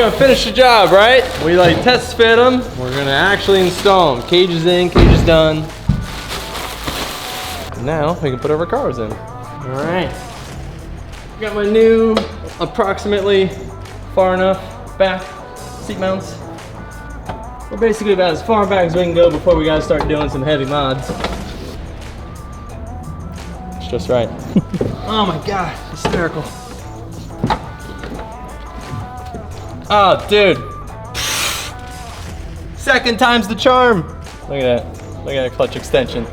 gonna finish the job, right? We like test fit them. We're gonna actually install them. Cages in, cages done. Now we can put our cars in. All right. Got my new, approximately far enough back seat mounts. We're basically about as far back as we can go before we gotta start doing some heavy mods. It's just right. Oh my God, hysterical. Oh, dude. Second time's the charm. Look at that. Look at that clutch extension.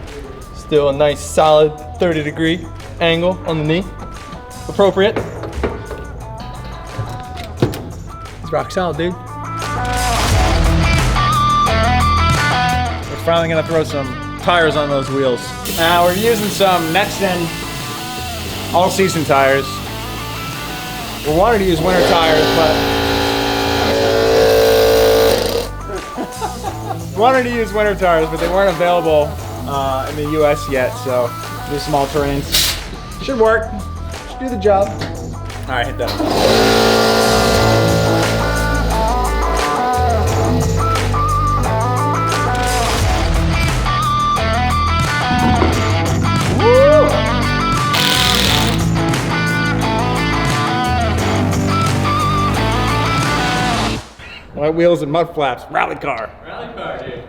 Still a nice solid 30-degree angle on the knee. Appropriate. It's rock solid, dude. We're finally gonna throw some tires on those wheels. Now we're using some Next Gen all-season tires. We wanted to use winter tires, but they weren't available in the US yet, so do some all terrains. Should work. Should do the job. All right, hit that. White wheels and mud flaps. Rally car. Rally car, dude.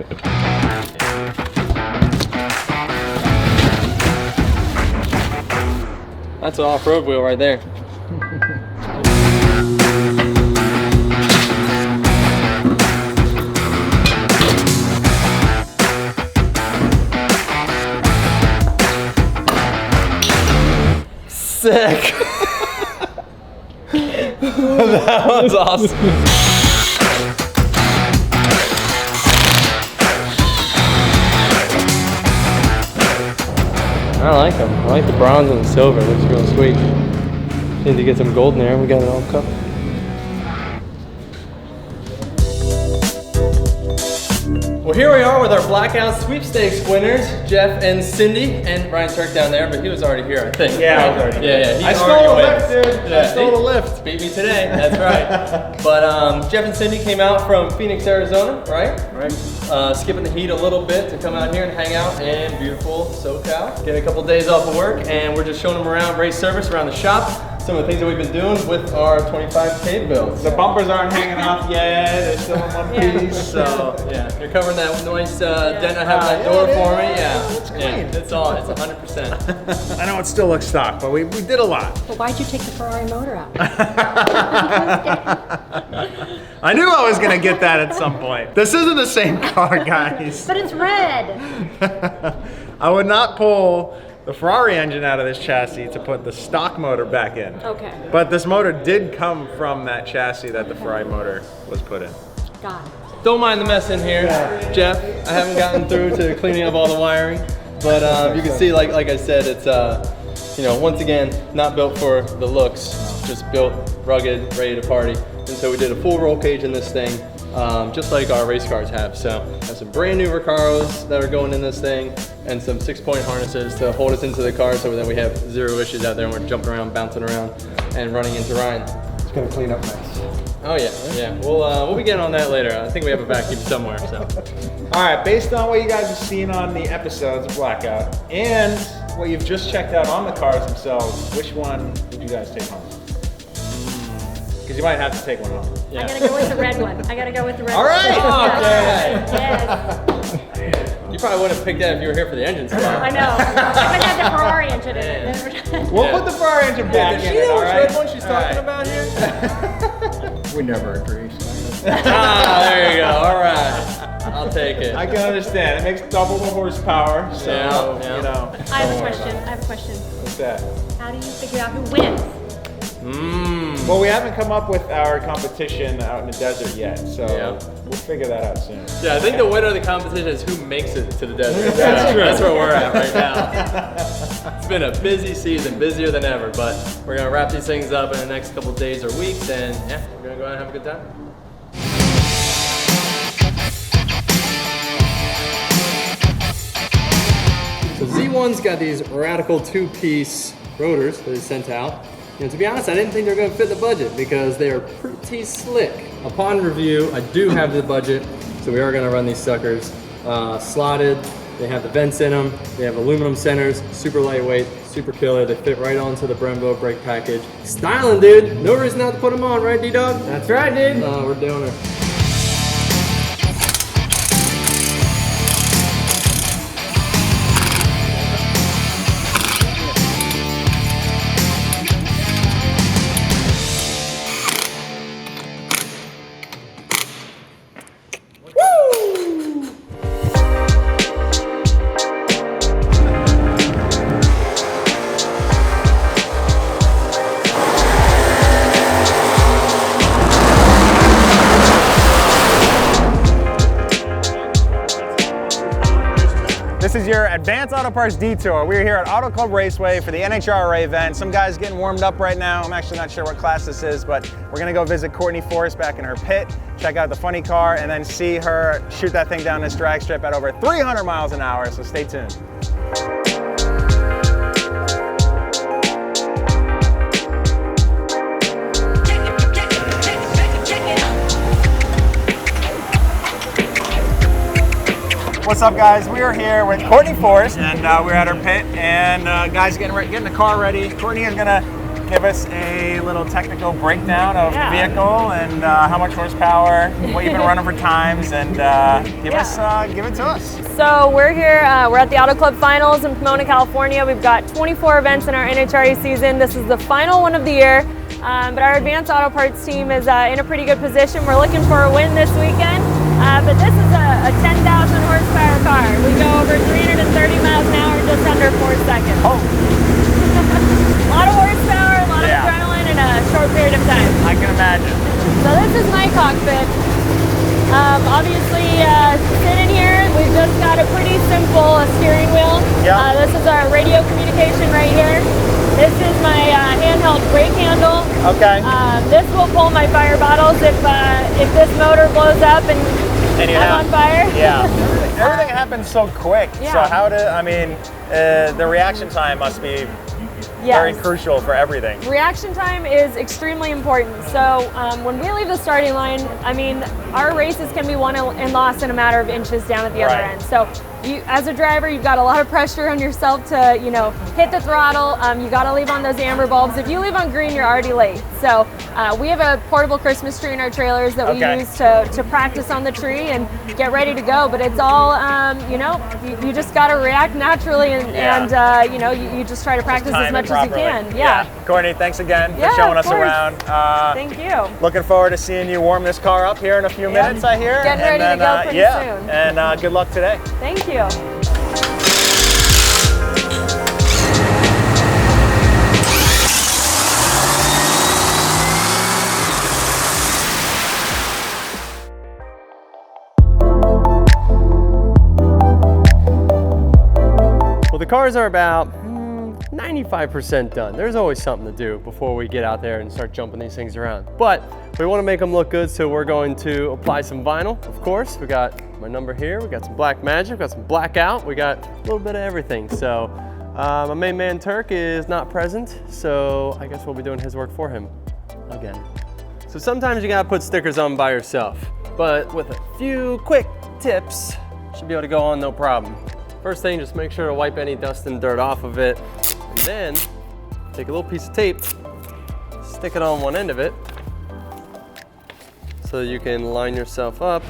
That's an off-road wheel right there. Sick. That was awesome. I like them. I like the bronze and the silver. It looks real sweet. Need to get some gold in there. We got it all covered. Well, here we are with our Blackout sweepstakes winners, Jeff and Cindy, and Ryan Tuerck down there, but he was already here, I think. Yeah, I was already here. Yeah. I stole a lift, dude. Yeah, I stole a lift. Beat me today, that's right. But Jeff and Cindy came out from Phoenix, Arizona, right? Right. Skipping the heat a little bit to come out here and hang out in beautiful SoCal. Get a couple days off of work, and we're just showing them around race service around the shop. Some of the things that we've been doing with our 25K builds. The bumpers aren't hanging off yet. They're still in one piece. So yeah, you're covering that nice dent I have in that door for me. Yeah, it's clean. Yeah, it's all. It's 100%. I know it still looks stock, but we did a lot. Well, why'd you take the Ferrari motor out? I knew I was gonna get that at some point. This isn't the same car, guys. But it's red. I would not pull the Ferrari engine out of this chassis to put the stock motor back in. Okay. But this motor did come from that chassis that the Ferrari motor was put in. Got it. Don't mind the mess in here, Jeff. I haven't gotten through to cleaning up all the wiring, but you can see, like I said, it's you know, once again, not built for the looks, just built rugged, ready to party. And so we did a full roll cage in this thing, just like our race cars have. So have some brand new Recaros that are going in this thing, and some 6-point harnesses to hold us into the car so that we have zero issues out there and we're jumping around, bouncing around, and running into Ryan. It's gonna clean up nice. Oh yeah, yeah. We'll be getting on that later. I think we have a vacuum somewhere. So. All right, based on what you guys have seen on the episodes of Blackout and what you've just checked out on the cars themselves, which one would you guys take home? Because you might have to take one home. Yeah. I gotta go with the red one. I gotta go with the red All one. right. Okay. Yes. You probably wouldn't have picked that if you were here for the engine spot. I know. If it had the Ferrari engine in it. We'll put the Ferrari engine back Does in she it, know all which right? red one she's talking about here? We never agree. Ah, there you go. All right. I'll take it. I can understand. It makes double the horsepower, so, Yeah. you know. I have a question. What's that? How do you figure out who wins? Well, we haven't come up with our competition out in the desert yet, so Yeah. we'll figure that out soon. Yeah, I think the winner of the competition is who makes it to the desert. That's true. That's where we're at right now. It's been a busy season, busier than ever, but we're gonna wrap these things up in the next couple days or weeks, and yeah, we're gonna go out and have a good time. So Z1's got these radical 2-piece rotors that he sent out. And to be honest, I didn't think they were going to fit the budget because they are pretty slick. upon review, I do have the budget, so we are gonna run these suckers slotted. They have the vents in them. They have aluminum centers, super lightweight, super killer. They fit right onto the Brembo brake package. Styling, dude. No reason not to put them on, right, D-Dog? That's right, dude. We're doing it. This is your Advanced Auto Parts Detour. We're here at Auto Club Raceway for the NHRA event. Some guy's getting warmed up right now. I'm actually not sure what class this is, but we're gonna go visit Courtney Force back in her pit, check out the funny car, and then see her shoot that thing down this drag strip at over 300 miles an hour, so stay tuned. What's up, guys? We are here with Courtney Force, and we're at her pit, and guys getting the car ready. Courtney is gonna give us a little technical breakdown of the vehicle and how much horsepower, what you've been running for times, and give it to us. So we're here, we're at the Auto Club Finals in Pomona, California. We've got 24 events in our NHRA season. This is the final one of the year, but our Advanced Auto Parts team is in a pretty good position. We're looking for a win this weekend, but this is a 10,000 horsepower car. We go over 330 miles an hour in just under 4 seconds. Oh. A lot of horsepower, a lot of adrenaline in a short period of time. I can imagine. So this is my cockpit. Obviously, sitting here, we've just got a pretty simple steering wheel. This is our radio communication right here. This is my handheld brake handle. Okay. This will pull my fire bottles if this motor blows up and I'm on fire. Yeah. Everything happens so quick. Yeah. So how the reaction time must be very crucial for everything. Reaction time is extremely important. So when we leave the starting line, I mean, our races can be won and lost in a matter of inches down at the other end. So you, as a driver, you've got a lot of pressure on yourself to, hit the throttle. You got to leave on those amber bulbs. If you leave on green, you're already late. So we have a portable Christmas tree in our trailers that we use to practice on the tree and get ready to go. But it's all, you just got to react naturally and you just try to practice as much as you can. Yeah. Courtney, thanks again for showing us around. Thank you. Looking forward to seeing you warm this car up here in a few minutes, I hear. Getting ready to go pretty soon. And good luck today. Thank you. Well, the cars are about 95% done. There's always something to do before we get out there and start jumping these things around. But we want to make them look good, so we're going to apply some vinyl, of course. We got my number here, we got some black magic, we got some blackout, we got a little bit of everything. So my main man Tuerck is not present, so I guess we'll be doing his work for him again. So sometimes you gotta put stickers on by yourself, but with a few quick tips, you should be able to go on no problem. First thing, just make sure to wipe any dust and dirt off of it, and then take a little piece of tape, stick it on one end of it, so you can line yourself up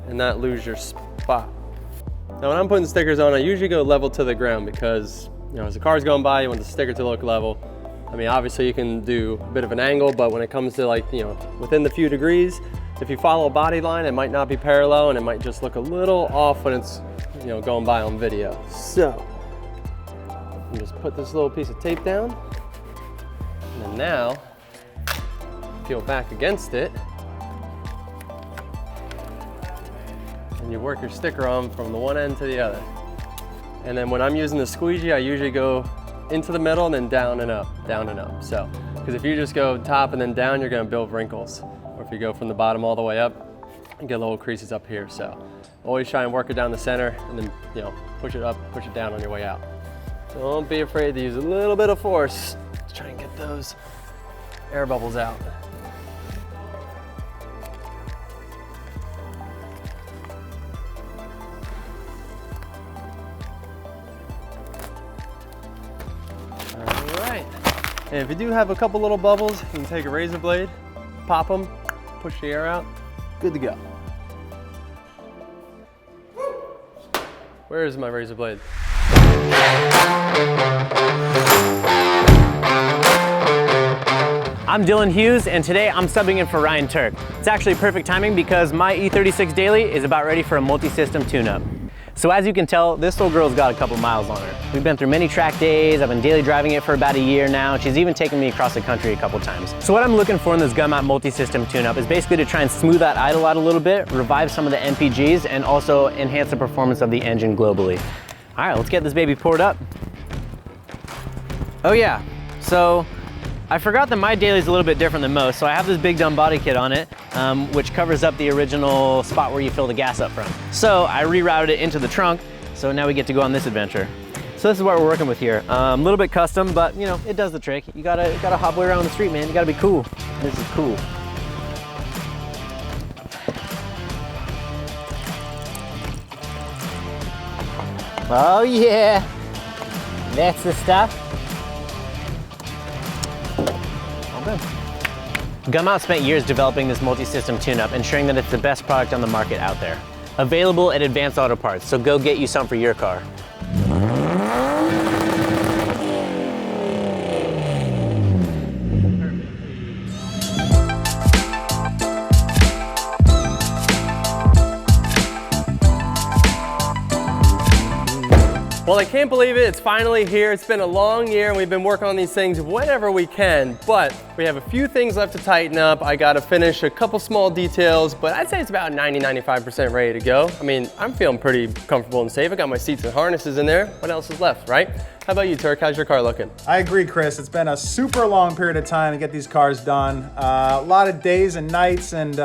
and not lose your spot. Now when I'm putting stickers on, I usually go level to the ground because, as the car's going by, you want the sticker to look level. I mean, obviously you can do a bit of an angle, but when it comes to within the few degrees, if you follow a body line, it might not be parallel and it might just look a little off when it's, going by on video. So, you just put this little piece of tape down, and then now, peel back against it, and you work your sticker on from the one end to the other. And then when I'm using the squeegee, I usually go into the middle and then down and up, down and up. So, because if you just go top and then down, you're gonna build wrinkles. Or if you go from the bottom all the way up, you get little creases up here. So, always try and work it down the center and then, push it up, push it down on your way out. So don't be afraid to use a little bit of force to try and get those air bubbles out. All right. And if you do have a couple little bubbles, you can take a razor blade, pop them, push the air out, good to go. Where is my razor blade? I'm Dylan Hughes, and today I'm subbing in for Ryan Tuerck. It's actually perfect timing because my E36 Daily is about ready for a multi-system tune-up. So as you can tell, this little girl's got a couple miles on her. We've been through many track days, I've been daily driving it for about a year now, and she's even taken me across the country a couple times. So what I'm looking for in this Gumout multi-system tune-up is basically to try and smooth that idle out a little bit, revive some of the MPGs, and also enhance the performance of the engine globally. All right, let's get this baby poured up. Oh yeah, so I forgot that my daily is a little bit different than most, so I have this big dumb body kit on it, which covers up the original spot where you fill the gas up from. So I rerouted it into the trunk, so now we get to go on this adventure. So this is what we're working with here. A little bit custom, but you know, it does the trick. You gotta hobble around the street, man. You gotta be cool. This is cool. Oh yeah, that's the stuff. Gumout spent years developing this multi-system tune-up, ensuring that it's the best product on the market out there. Available at Advanced Auto Parts, so go get you some for your car. Well, I can't believe it, it's finally here. It's been a long year and we've been working on these things whenever we can, but we have a few things left to tighten up. I gotta finish a couple small details, but I'd say it's about 90–95% ready to go. I mean, I'm feeling pretty comfortable and safe. I got my seats and harnesses in there. What else is left, right? How about you, Tuerck? How's your car looking? I agree, Chris. It's been a super long period of time to get these cars done. A lot of days and nights and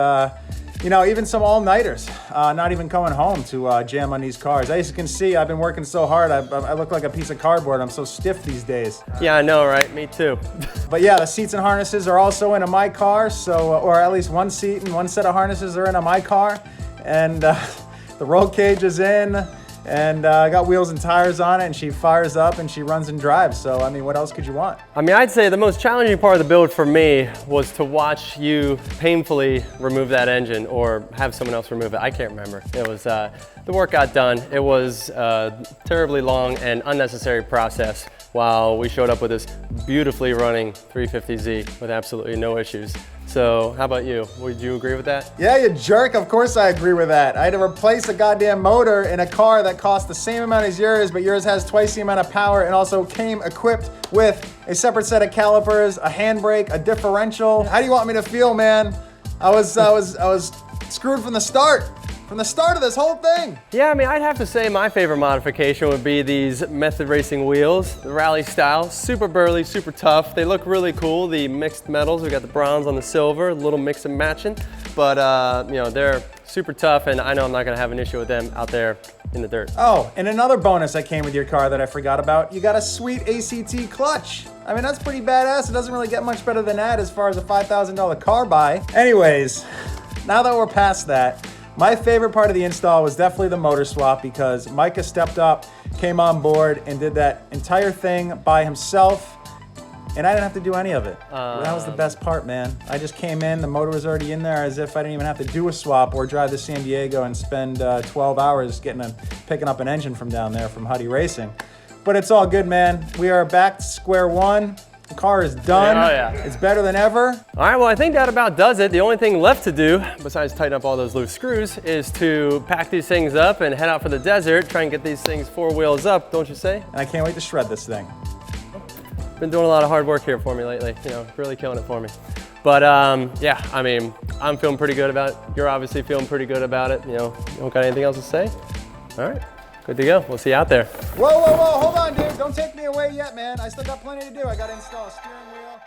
you know, even some all-nighters, not even coming home to jam on these cars. As you can see, I've been working so hard, I look like a piece of cardboard. I'm so stiff these days. Yeah, I know, right? Me too. But yeah, the seats and harnesses are also into my car, so, or at least one seat and one set of harnesses are into my car. And the roll cage is in, and I got wheels and tires on it, and she fires up and she runs and drives. So, I mean, what else could you want? I mean, I'd say the most challenging part of the build for me was to watch you painfully remove that engine or have someone else remove it. I can't remember. It was, the work got done. It was a terribly long and unnecessary process while we showed up with this beautifully running 350Z with absolutely no issues. So how about you? Would you agree with that? Yeah, you jerk. Of course I agree with that. I had to replace a goddamn motor in a car that cost the same amount as yours, but yours has twice the amount of power and also came equipped with a separate set of calipers, a handbrake, a differential. How do you want me to feel, man? I was screwed from the start. From the start of this whole thing. Yeah, I mean, I'd have to say my favorite modification would be these Method Racing wheels, the rally style, super burly, super tough. They look really cool, the mixed metals. We got the bronze on the silver, a little mix and matching, but you know, they're super tough and I know I'm not gonna have an issue with them out there in the dirt. Oh, and another bonus that came with your car that I forgot about, you got a sweet ACT clutch. I mean, that's pretty badass. It doesn't really get much better than that as far as a $5,000 car buy. Anyways, now that we're past that, my favorite part of the install was definitely the motor swap because Micah stepped up, came on board, and did that entire thing by himself, and I didn't have to do any of it. That was the best part, man. I just came in, the motor was already in there as if I didn't even have to do a swap or drive to San Diego and spend 12 hours picking up an engine from down there from Huddy Racing. But it's all good, man. We are back to square one. The car is done. Oh, yeah. It's better than ever. All right, well, I think that about does it. The only thing left to do, besides tighten up all those loose screws, is to pack these things up and head out for the desert, try and get these things 4 wheels up, don't you say? And I can't wait to shred this thing. Been doing a lot of hard work here for me lately, you know, really killing it for me. But yeah, I mean, I'm feeling pretty good about it. You're obviously feeling pretty good about it. You know, you don't got anything else to say? All right, good to go. We'll see you out there. Whoa, whoa, whoa, hold on, dude. Don't take me away yet, man. I still got plenty to do. I got to install a steering wheel.